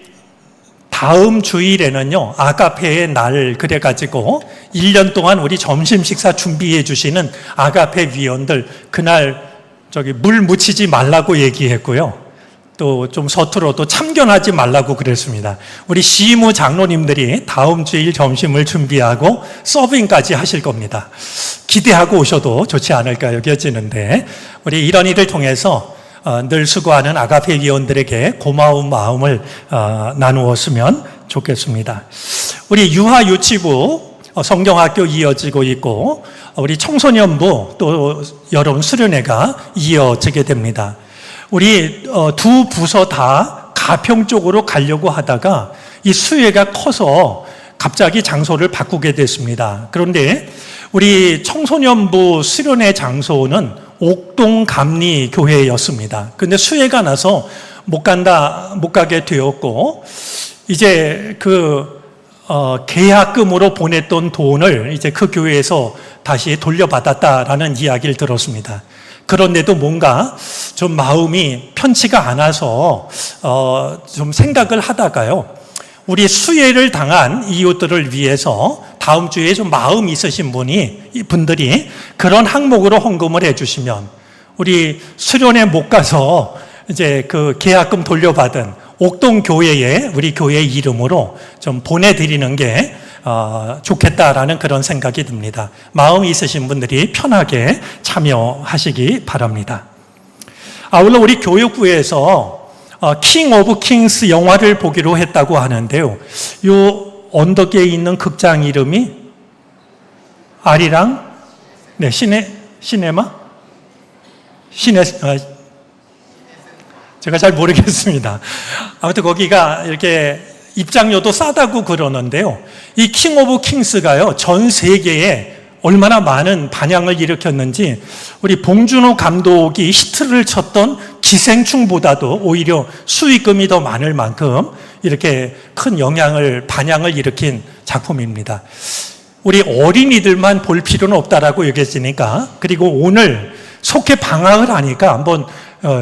다음 주일에는요 아가페의 날 그래가지고 1년 동안 우리 점심 식사 준비해 주시는 아가페 위원들 그날 물 묻히지 말라고 얘기했고요. 또 좀 서툴어도 참견하지 말라고 그랬습니다. 우리 시무 장로님들이 다음 주일 점심을 준비하고 서빙까지 하실 겁니다. 기대하고 오셔도 좋지 않을까 여겨지는데, 우리 이런 일을 통해서 늘 수고하는 아가페 위원들에게 고마운 마음을 나누었으면 좋겠습니다. 우리 유아유치부 성경학교 이어지고 있고, 우리 청소년부 또 여름 수련회가 이어지게 됩니다. 우리 두 부서 다 가평 쪽으로 가려고 하다가 이 수혜가 커서 갑자기 장소를 바꾸게 됐습니다. 그런데 우리 청소년부 수련회 장소는 옥동 감리 교회였습니다. 근데 수혜가 나서 못 가게 되었고, 이제 계약금으로 보냈던 돈을 이제 그 교회에서 다시 돌려받았다라는 이야기를 들었습니다. 그런데도 뭔가 좀 마음이 편치가 않아서 좀 생각을 하다가요, 우리 수혜를 당한 이웃들을 위해서 다음 주에 좀 마음 있으신 분들이 그런 항목으로 헌금을 해주시면 우리 수련회 못 가서 이제 그 계약금 돌려받은 옥동 교회에 우리 교회 이름으로 좀 보내드리는 게 좋겠다라는 그런 생각이 듭니다. 마음이 있으신 분들이 편하게 참여하시기 바랍니다. 아울러 우리 교육부에서 킹 오브 킹스 영화를 보기로 했다고 하는데요. 요 언덕에 있는 극장 이름이 아리랑 시네마? 제가 잘 모르겠습니다. 아무튼 거기가 이렇게 입장료도 싸다고 그러는데요. 이 킹 오브 킹스가요, 전 세계에 얼마나 많은 반향을 일으켰는지 우리 봉준호 감독이 히트를 쳤던 기생충보다도 오히려 수익금이 더 많을 만큼 이렇게 큰 반향을 일으킨 작품입니다. 우리 어린이들만 볼 필요는 없다라고 여겨지니까, 그리고 오늘 속회 방학을 하니까 한번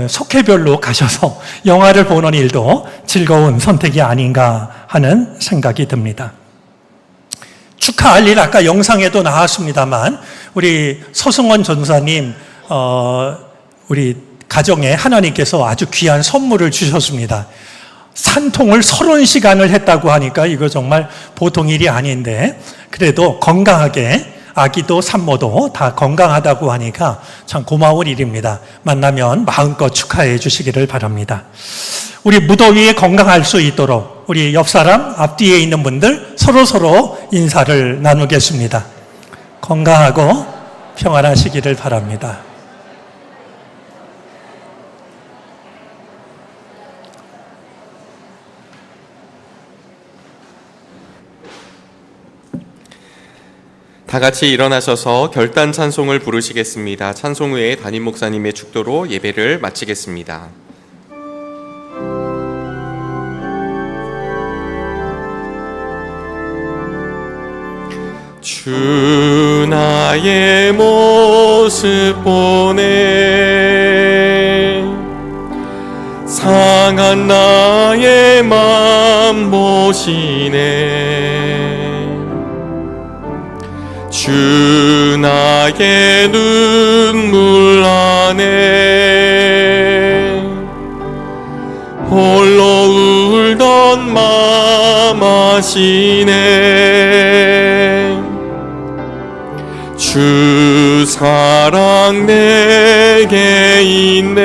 속회별로 가셔서 영화를 보는 일도 즐거운 선택이 아닌가 하는 생각이 듭니다. 축하할 일 아까 영상에도 나왔습니다만, 우리 서승원 전사님 우리 가정에 하나님께서 아주 귀한 선물을 주셨습니다. 산통을 30시간을 했다고 하니까 이거 정말 보통 일이 아닌데, 그래도 건강하게 아기도 산모도 다 건강하다고 하니까 참 고마운 일입니다. 만나면 마음껏 축하해 주시기를 바랍니다. 우리 무더위에 건강할 수 있도록 우리 옆 사람, 앞뒤에 있는 분들 서로 인사를 나누겠습니다. 건강하고 평안하시기를 바랍니다. 다 같이 일어나셔서 결단 찬송을 부르시겠습니다. 찬송 후에 담임 목사님의 축도로 예배를 마치겠습니다. 주 나의 모습 보네, 상한 나의 맘 보시네. 주 나의 눈물 안에 홀로 울던 맘 아시네. 주 사랑 내게 있네.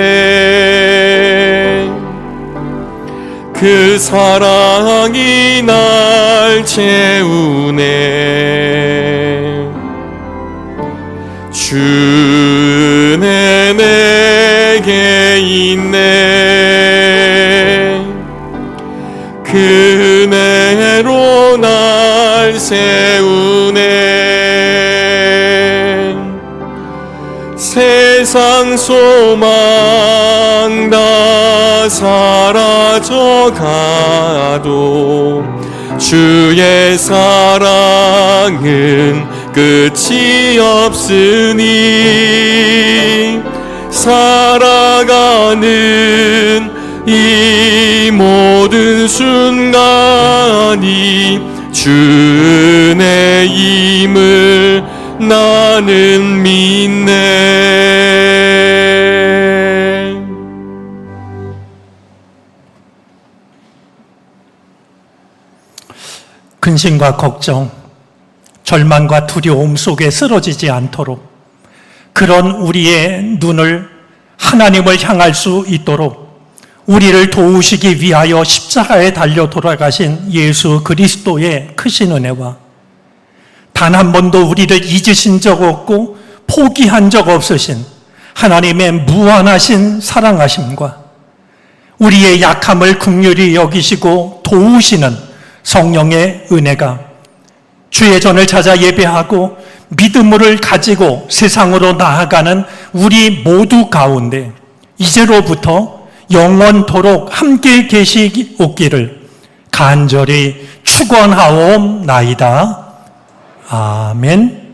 그 사랑이 날 채우네. 주네 내게 있네. 그 은혜로 날 세우네. 세상 소망 다 사라져가도 주의 사랑은 끝이 없으니 살아가는 이 모든 순간이 주 은혜임을 나는 믿네. 근심과 걱정, 절망과 두려움 속에 쓰러지지 않도록 그런 우리의 눈을 하나님을 향할 수 있도록 우리를 도우시기 위하여 십자가에 달려 돌아가신 예수 그리스도의 크신 은혜와 단 한 번도 우리를 잊으신 적 없고 포기한 적 없으신 하나님의 무한하신 사랑하심과 우리의 약함을 긍휼히 여기시고 도우시는 성령의 은혜가 주의 전을 찾아 예배하고 믿음을 가지고 세상으로 나아가는 우리 모두 가운데 이제로부터 영원토록 함께 계시옵기를 간절히 축원하옵나이다. 아멘.